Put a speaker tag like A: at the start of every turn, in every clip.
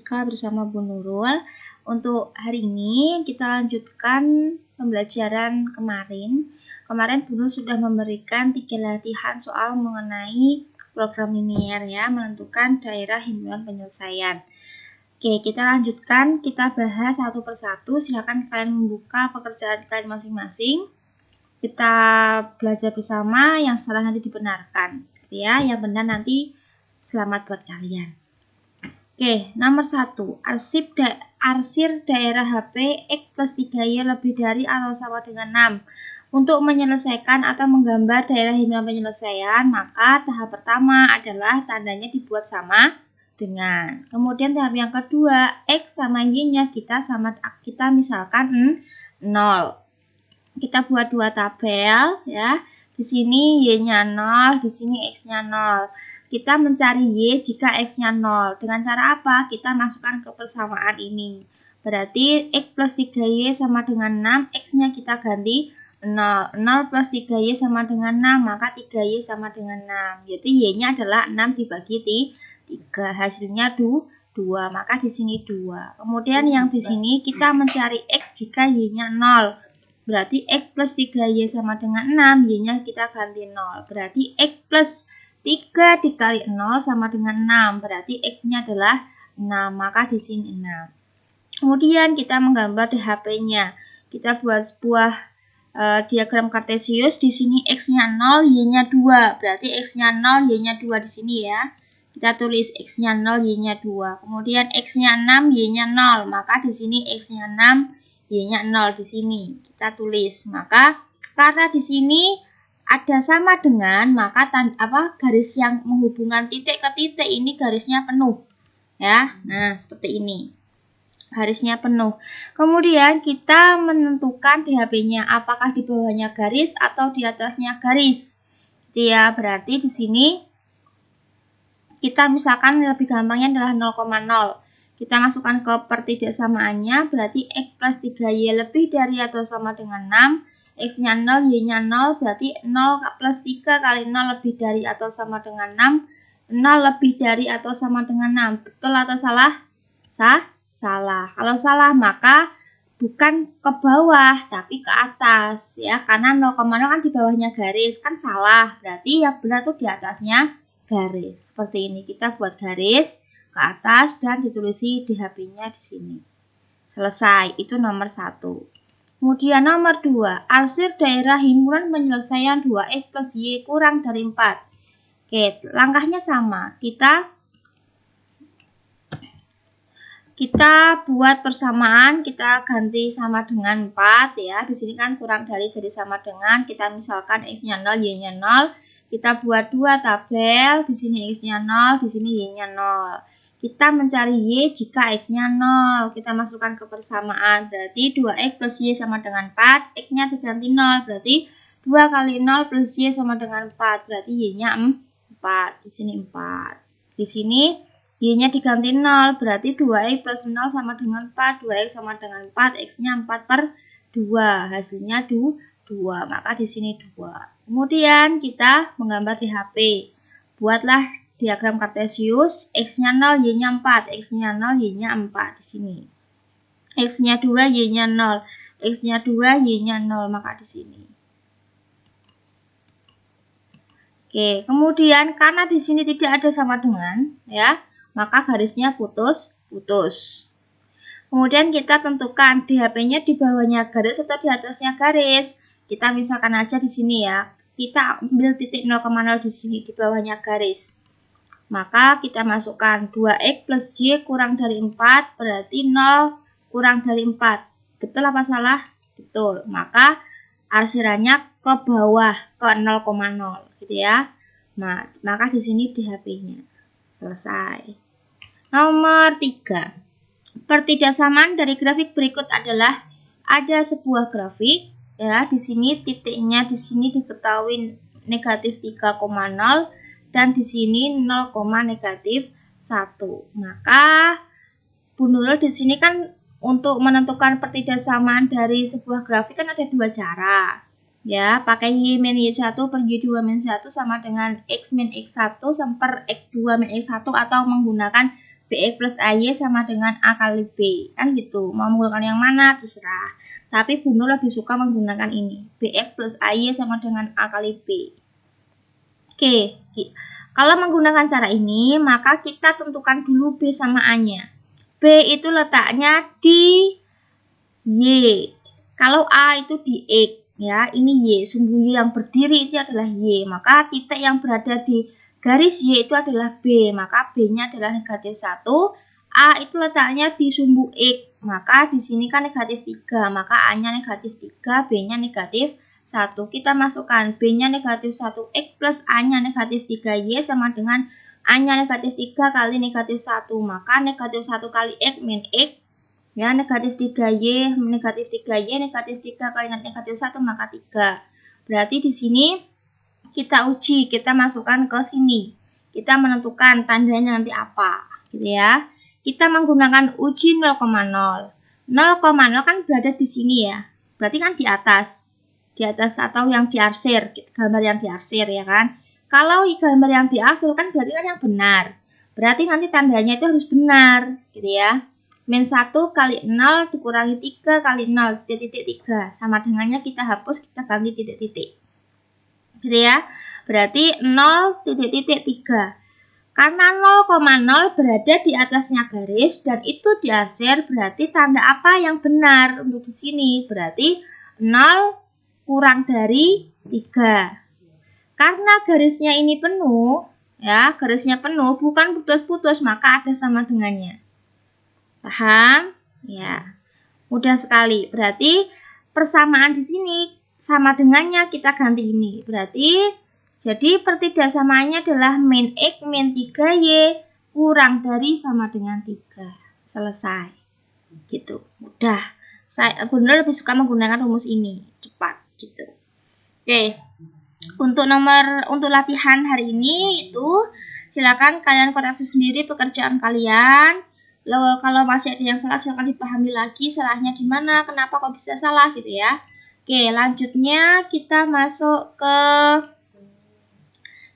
A: Matematika bersama Bu Nurul. Untuk hari ini kita lanjutkan pembelajaran kemarin. Kemarin Bu Nurul sudah memberikan 3 latihan soal mengenai program linear ya, menentukan daerah himpunan penyelesaian. Oke, kita lanjutkan, kita bahas satu persatu. Silakan kalian membuka pekerjaan kalian masing-masing. Kita belajar bersama, yang salah nanti dibenarkan ya, yang benar nanti selamat buat kalian. Oke, nomor 1, arsir daerah HP X plus 3Y lebih dari atau sama dengan 6. Untuk menyelesaikan atau menggambar daerah himpunan penyelesaian, maka tahap pertama adalah tandanya dibuat sama dengan. Kemudian tahap yang kedua, X sama Y-nya kita misalkan 0. Kita buat 2 tabel ya. Di sini Y-nya 0, di sini X-nya 0. Kita mencari Y jika X-nya 0. Dengan cara apa? Kita masukkan ke persamaan ini. Berarti X plus 3Y sama dengan 6, X-nya kita ganti 0. 0 plus 3Y sama dengan 6, maka 3Y sama dengan 6. Jadi Y-nya adalah 6 dibagi 3. Hasilnya 2, maka di sini 2. Kemudian yang di sini kita mencari X jika Y-nya 0. Berarti X plus 3Y sama dengan 6, Y-nya kita ganti 0. Berarti X plus 3 dikali 0 sama dengan 6. Berarti X-nya adalah 6, maka di sini 6. Kemudian kita menggambar di HP-nya. Kita buat sebuah diagram kartesius. Di sini X-nya 0, Y-nya 2. Berarti X-nya 0, Y-nya 2 di sini ya. Kita tulis X-nya 0, Y-nya 2. Kemudian X-nya 6, Y-nya 0. Maka di sini X-nya 6, Y-nya 0 di sini. Kita tulis. Maka karena di sini ada sama dengan, maka garis yang menghubungkan titik ke titik ini garisnya penuh. Ya. Nah, seperti ini. Garisnya penuh. Kemudian kita menentukan di HP-nya apakah di bawahnya garis atau di atasnya garis. Gitu ya. Berarti di sini kita misalkan lebih gampangnya adalah 0,0. Kita masukkan ke pertidaksamaannya, berarti X plus 3Y lebih dari atau sama dengan 6. X-nya 0, Y-nya 0, berarti 0 plus 3 kali 0 lebih dari atau sama dengan 6. 0 lebih dari atau sama dengan 6. Betul atau salah? Salah. Kalau salah maka bukan ke bawah, tapi ke atas. Ya, karena 0,0 kan di bawahnya garis, kan salah. Berarti yang benar tuh di atasnya garis. Seperti ini, kita buat garis ke atas dan ditulisi di HP-nya di sini. Selesai, itu nomor 1. Kemudian nomor 2, arsir daerah himpunan penyelesaian 2X plus Y kurang dari 4. Oke, langkahnya sama. Kita buat persamaan, kita ganti sama dengan 4 ya. Di sini kan kurang dari jadi sama dengan, kita misalkan X-nya 0, Y-nya 0. Kita buat 2 tabel, di sini X-nya 0, di sini Y-nya 0. Kita mencari Y jika X-nya 0. Kita masukkan ke persamaan. Berarti 2X plus Y sama dengan 4. X-nya diganti 0. Berarti 2 kali 0 plus Y sama dengan 4. Berarti Y-nya 4. Di sini 4. Di sini Y-nya diganti 0. Berarti 2X plus 0 sama dengan 4. 2X sama dengan 4. X-nya 4 per 2. Hasilnya 2. Maka di sini 2. Kemudian kita menggambar di HP. Buatlah diagram kartesius, X-nya 0, Y-nya 4, X-nya 0, Y-nya 4 di sini. X-nya 2, Y-nya 0, X-nya 2, Y-nya 0, maka di sini. Oke, kemudian karena di sini tidak ada sama dengan, ya, maka garisnya putus. Kemudian kita tentukan di HP-nya di bawahnya garis atau di atasnya garis. Kita misalkan aja di sini ya. Kita ambil titik 0,0 di sini di bawahnya garis. Maka kita masukkan 2X plus Y kurang dari 4, berarti 0 kurang dari 4. Betul apa salah? Betul. Maka arsirannya ke bawah, ke 0,0 gitu ya. Nah, maka di sini di HP-nya. Selesai. Nomor 3. Pertidaksamaan dari grafik berikut adalah ada sebuah grafik ya, di sini titiknya di sini diketahui negatif 3,0 dan di sini 0, negatif 1. Maka Bu Nurul di sini kan untuk menentukan pertidaksamaan dari sebuah grafik kan ada 2 cara. Ya, pakai Y min Y1 per Y2 min 1 sama dengan X min X1 per X2 min X1 atau menggunakan BX plus AY sama dengan A kali B. Kan gitu. Mau menggunakan yang mana terserah. Tapi Bunda lebih suka menggunakan ini. BX plus AY sama dengan A kali B. Oke. Kalau menggunakan cara ini, maka kita tentukan dulu B sama A-nya. B itu letaknya di Y. Kalau A itu di X, ya, ini Y. Sumbu Y yang berdiri itu adalah Y. Maka titik yang berada di garis Y itu adalah B. Maka B-nya adalah negatif 1. A itu letaknya di sumbu X. Maka di sini kan negatif 3. Maka A-nya negatif 3, B-nya negatif 1. Kita masukkan B-nya negatif 1 X plus A-nya negatif 3 Y sama dengan A-nya negatif 3 kali negatif 1. Maka negatif 1 kali X min X, ya, negatif 3Y, negatif 3Y, negatif 3 kali negatif 1, maka 3. Berarti di sini kita uji, kita masukkan ke sini. Kita menentukan tandanya nanti apa, gitu ya. Kita menggunakan uji 0,0. 0,0 kan berada di sini ya. Berarti kan di atas. Di atas atau yang diarsir, gambar yang diarsir ya kan. Kalau gambar yang diarsir kan berarti kan yang benar. Berarti nanti tandanya itu harus benar, gitu ya. Min 1 kali 0 dikurangi 3 kali 0, titik 3. Sama dengannya kita hapus, kita ganti titik-titik. Gitu ya. Berarti 0,3. Karena 0,0 berada di atasnya garis dan itu diarsir, berarti tanda apa yang benar untuk di sini? Berarti 0 kurang dari 3. Karena garisnya ini penuh, ya, garisnya penuh, bukan putus-putus, maka ada sama dengannya. Paham? Ya. Mudah sekali. Berarti persamaan di sini sama dengannya kita ganti ini. Berarti jadi pertidaksamaannya adalah min X min 3Y kurang dari sama dengan 3. Selesai. Gitu. Mudah. Bunda lebih suka menggunakan rumus ini. Cepat gitu. Oke. Untuk latihan hari ini itu silakan kalian koreksi sendiri pekerjaan kalian. Kalau masih ada yang salah silakan dipahami lagi salahnya di mana, kenapa kok bisa salah gitu ya. Oke, lanjutnya kita masuk ke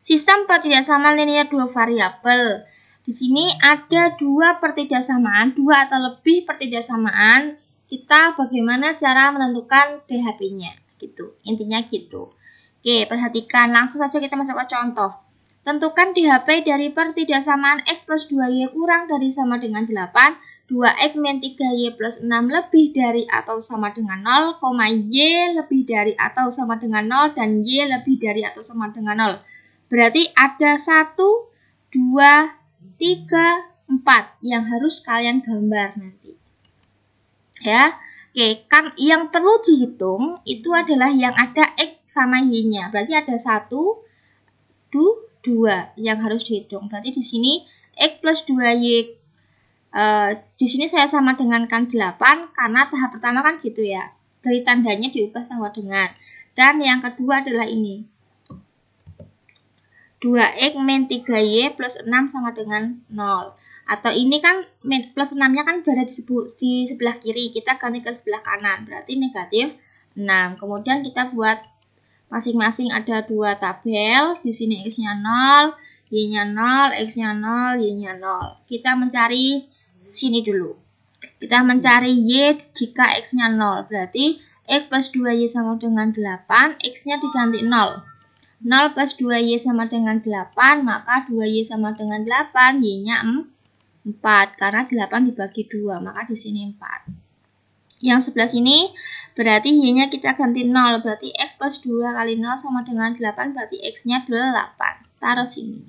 A: sistem pertidaksamaan linear dua variabel. Di sini ada dua pertidaksamaan, dua atau lebih pertidaksamaan. Kita bagaimana cara menentukan DHP-nya gitu. Intinya gitu. Oke, perhatikan langsung saja kita masuk ke contoh. Tentukan DHP dari pertidaksamaan X plus 2Y kurang dari sama dengan 8, 2X min 3Y plus 6 lebih dari atau sama dengan 0, Y lebih dari atau sama dengan 0, dan Y lebih dari atau sama dengan 0. Berarti ada 1, 2, 3, 4 yang harus kalian gambar nanti. Ya, oke, kan yang perlu dihitung itu adalah yang ada X sama Y-nya. Berarti ada 1, 2 yang harus dihitung. Berarti di sini X plus 2Y, di sini saya sama dengankan 8 karena tahap pertama kan gitu ya. Dari tandanya diubah sama dengan. Dan yang kedua adalah ini. 2X min 3Y plus 6 sama dengan 0. Atau ini kan plus 6-nya kan berada di sebelah kiri. Kita ganti ke sebelah kanan. Berarti negatif 6. Kemudian kita buat masing-masing ada dua tabel. Di sini X-nya 0, Y-nya 0, X-nya 0, Y-nya 0. Kita mencari sini dulu. Kita mencari Y jika X-nya 0. Berarti X plus 2Y sama dengan 8. X-nya diganti 0. 0 plus 2Y sama dengan 8. Maka 2Y sama dengan 8. Y-nya 4. Karena 8 dibagi 2. Maka di sini 4. Yang sebelah sini berarti Y-nya kita ganti 0. Berarti X plus 2 kali 0 sama dengan 8. Berarti X-nya 8. Taruh sini.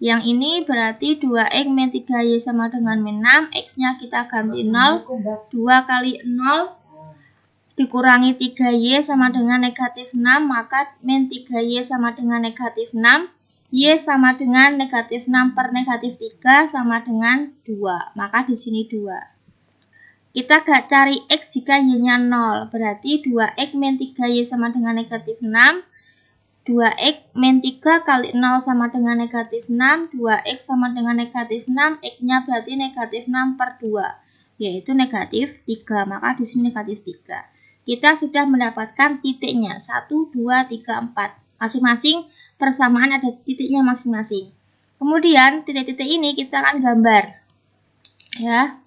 A: Yang ini berarti 2X min 3Y sama dengan min 6. X-nya kita ganti 0. 2 kali 0 dikurangi 3Y sama dengan negatif 6. Maka min 3Y sama dengan negatif 6. Y sama dengan negatif 6 per negatif 3 sama dengan 2. Maka di sini 2. Kita gak cari X jika Y-nya 0. Berarti 2X min 3Y sama dengan negatif 6. 2X min 3 kali 0 sama dengan negatif 6. 2X sama dengan negatif 6. X-nya berarti negatif 6 per 2. Yaitu negatif 3. Maka di sini negatif 3. Kita sudah mendapatkan titiknya. 1, 2, 3, 4. Masing-masing persamaan ada titiknya masing-masing. Kemudian titik-titik ini kita akan gambar. Ya.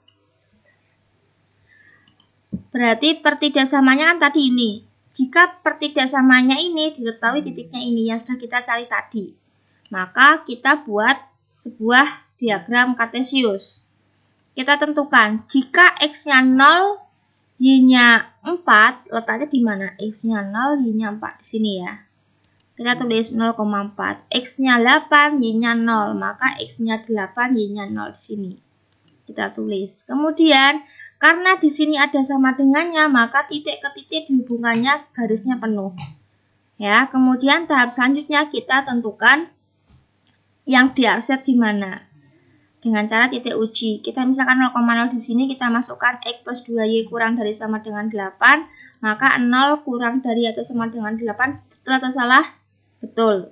A: Berarti pertidaksamanya kan tadi ini. Jika pertidaksamanya ini diketahui titiknya ini yang sudah kita cari tadi, maka kita buat sebuah diagram kartesius. Kita tentukan jika x-nya 0, y-nya 4, letaknya di mana? X-nya 0, y-nya 4 di sini ya. Kita tulis 0,4. X-nya 8, y-nya 0, maka x-nya 8, y-nya 0 di sini. Kita tulis. Kemudian karena di sini ada sama dengannya, maka titik ke titik dihubungannya garisnya penuh. Ya, kemudian tahap selanjutnya kita tentukan yang diarsir di mana. Dengan cara titik uji. Kita misalkan 0,0 di sini kita masukkan x plus 2y kurang dari sama dengan 8, maka 0 kurang dari atau sama dengan 8 betul atau salah? Betul.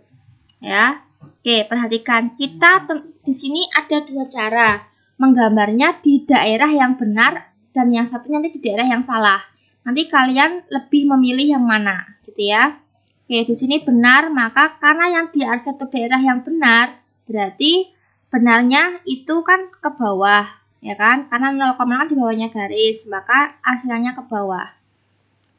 A: Ya. Oke, perhatikan kita di sini ada dua cara menggambarnya di daerah yang benar dan yang satu nanti di daerah yang salah. Nanti kalian lebih memilih yang mana, gitu ya. Oke, di sini benar, maka karena yang diarsir ke daerah yang benar, berarti benarnya itu kan ke bawah, ya kan? Karena 0,0 kan di bawahnya garis, maka hasilnya ke bawah.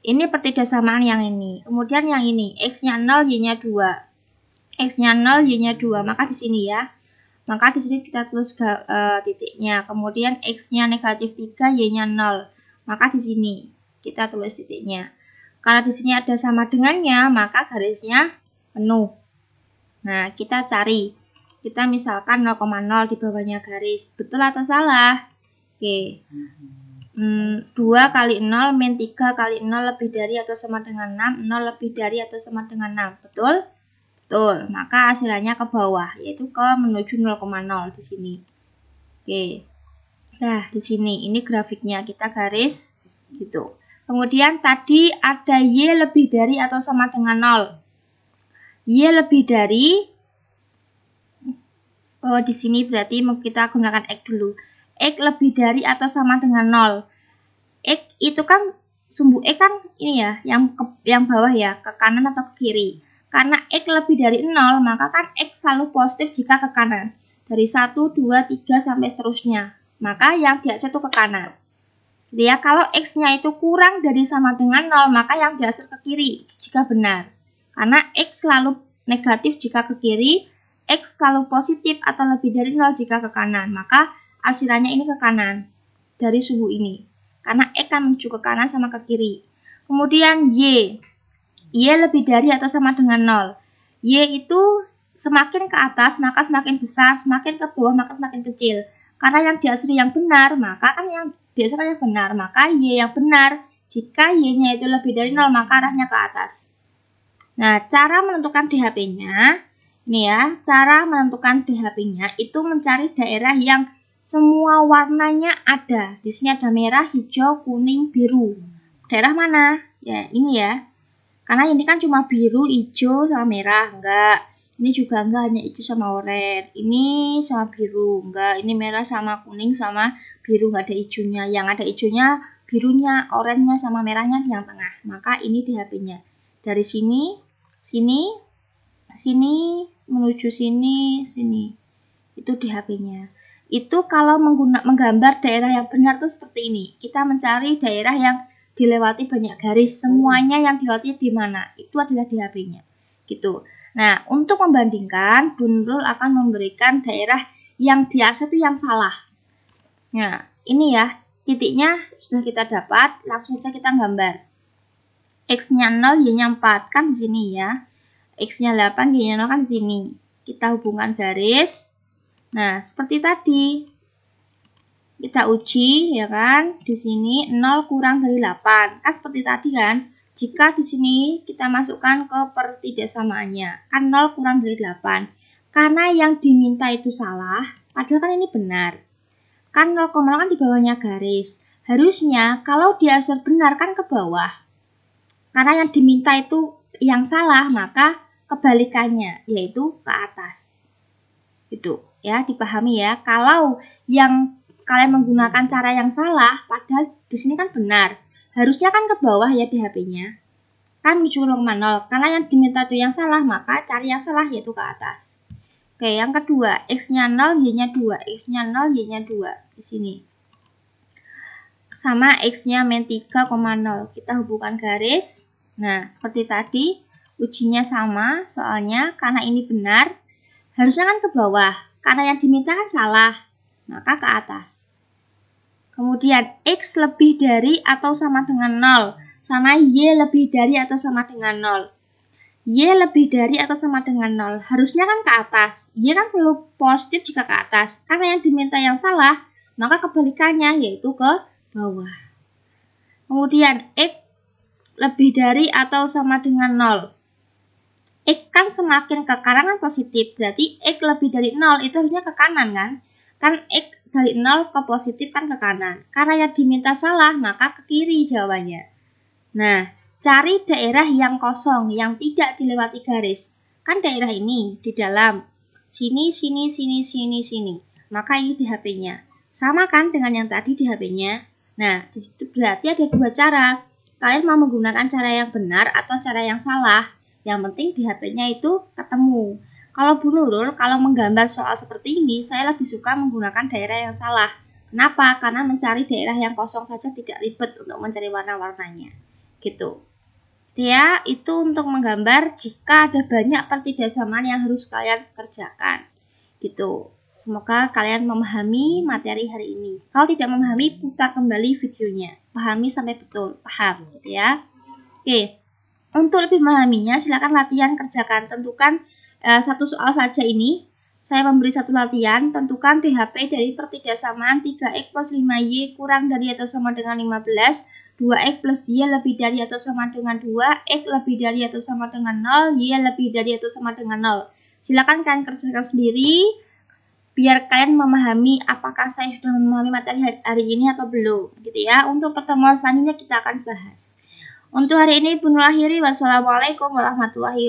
A: Ini pertidaksamaan yang ini. Kemudian yang ini, x-nya 0, y-nya 2. X-nya 0, y-nya 2, maka di sini ya. Maka di sini kita tulis titiknya. Kemudian x-nya negatif 3, y-nya 0. Maka di sini kita tulis titiknya. Karena di sini ada sama dengannya, maka garisnya penuh. Nah, kita cari. Kita misalkan 0,0 di bawahnya garis. Betul atau salah? Oke. 2 kali 0 min 3 kali 0 lebih dari atau sama dengan 6. 0 lebih dari atau sama dengan 6. Betul? Betul, maka hasilnya ke bawah, yaitu ke menuju 0,0 di sini. Oke. Nah, di sini ini grafiknya kita garis gitu. Kemudian tadi ada y lebih dari atau sama dengan 0. Y lebih dari di sini berarti kita gunakan x dulu. X lebih dari atau sama dengan 0. X itu kan sumbu X kan ini ya, yang bawah ya, ke kanan atau ke kiri. Karena X lebih dari 0, maka kan X selalu positif jika ke kanan. Dari 1, 2, 3, sampai seterusnya. Maka yang diarsir itu ke kanan. Jadi ya, kalau X-nya itu kurang dari sama dengan 0, maka yang diarsir ke kiri jika benar. Karena X selalu negatif jika ke kiri, X selalu positif atau lebih dari 0 jika ke kanan. Maka arsirannya ini ke kanan dari sumbu ini. Karena X kan menuju ke kanan sama ke kiri. Kemudian Y. Y lebih dari atau sama dengan 0. Y itu semakin ke atas maka semakin besar, semakin ke bawah maka semakin kecil. Karena yang diarsiri yang benar, maka kan yang diarsiri yang benar, maka Y yang benar. Jika Y-nya itu lebih dari 0, maka arahnya ke atas. Nah, cara menentukan DHP-nya, ini ya, cara menentukan DHP-nya itu mencari daerah yang semua warnanya ada. Di sini ada merah, hijau, kuning, biru. Daerah mana? Ya, ini ya. Karena ini kan cuma biru, hijau, sama merah, enggak. Ini juga enggak, hanya hijau sama oranye. Ini sama biru, enggak. Ini merah sama kuning sama biru, enggak ada hijaunya. Yang ada hijaunya, birunya, oranye sama merahnya di yang tengah. Maka ini DHP-nya. Dari sini, sini, sini, menuju sini, sini. Itu DHP-nya. Itu kalau menggambar daerah yang benar tuh seperti ini. Kita mencari daerah yang dilewati banyak garis, semuanya yang dilewati di mana, itu adalah DHP-nya, gitu. Nah, untuk membandingkan, Bu Nurul akan memberikan daerah yang diarsir itu yang salah. Nah, ini ya, titiknya sudah kita dapat, langsung saja kita gambar. X-nya 0, Y-nya 4, kan di sini ya. X-nya 8, Y-nya 0 kan di sini. Kita hubungkan garis. Nah, seperti tadi. Kita uji ya kan, di sini 0 kurang dari 8. Kan seperti tadi kan, jika di sini kita masukkan ke pertidaksamaannya, kan 0 kurang dari 8. Karena yang diminta itu salah, padahal kan ini benar. Kan 0,0 kan di bawahnya garis. Harusnya kalau diarsir benar kan ke bawah. Karena yang diminta itu yang salah, maka kebalikannya, yaitu ke atas. Itu ya, dipahami ya. Kalau yang kalian menggunakan cara yang salah, padahal di sini kan benar. Harusnya kan ke bawah ya DHP-nya. Kan menuju 0,0. Karena yang diminta itu yang salah, maka cari yang salah yaitu ke atas. Oke, yang kedua, X-nya 0, Y-nya 2. X-nya 0, Y-nya 2. Di sini. sama X-nya min 3,0. Kita hubungkan garis. Nah, seperti tadi, ujinya sama soalnya karena ini benar, harusnya kan ke bawah. Karena yang diminta kan salah, maka ke atas. Kemudian X lebih dari atau sama dengan 0, sama Y lebih dari atau sama dengan 0. Y lebih dari atau sama dengan 0, harusnya kan ke atas. Y kan selalu positif jika ke atas. Karena yang diminta yang salah, maka kebalikannya yaitu ke bawah. Kemudian X lebih dari atau sama dengan 0. X kan semakin ke kanan kan positif, berarti X lebih dari 0 itu harusnya ke kanan kan? Kan X dari 0 ke positif kan ke kanan. Karena yang diminta salah, maka ke kiri jawabannya. Nah, cari daerah yang kosong, yang tidak dilewati garis. Kan daerah ini di dalam. Sini, sini, sini, sini, sini. Maka ini di HP-nya. Sama kan dengan yang tadi di HP-nya? Nah, di situ berarti ada dua cara. Kalian mau menggunakan cara yang benar atau cara yang salah. Yang penting di HP-nya itu ketemu. Kalau Bu Nurul, kalau menggambar soal seperti ini, saya lebih suka menggunakan daerah yang salah. Kenapa? Karena mencari daerah yang kosong saja tidak ribet untuk mencari warna-warnanya. Gitu. Ya, itu untuk menggambar jika ada banyak pertidaksamaan yang harus kalian kerjakan. Gitu. Semoga kalian memahami materi hari ini. Kalau tidak memahami, putar kembali videonya. Pahami sampai betul. Paham, gitu ya. Oke. Untuk lebih memahaminya, silakan latihan kerjakan. Tentukan satu soal saja ini. Saya memberi satu latihan. Tentukan DHP dari pertidaksamaan 3X plus 5Y kurang dari atau sama dengan 15, 2X plus Y lebih dari atau sama dengan 2, X lebih dari atau sama dengan 0, Y lebih dari atau sama dengan 0. Silakan kalian kerjakan sendiri, biar kalian memahami apakah saya sudah memahami materi hari ini atau belum. Gitu ya. Untuk pertemuan selanjutnya kita akan bahas. Untuk hari ini pun akhiri. Wassalamualaikum warahmatullahi wabarakatuh.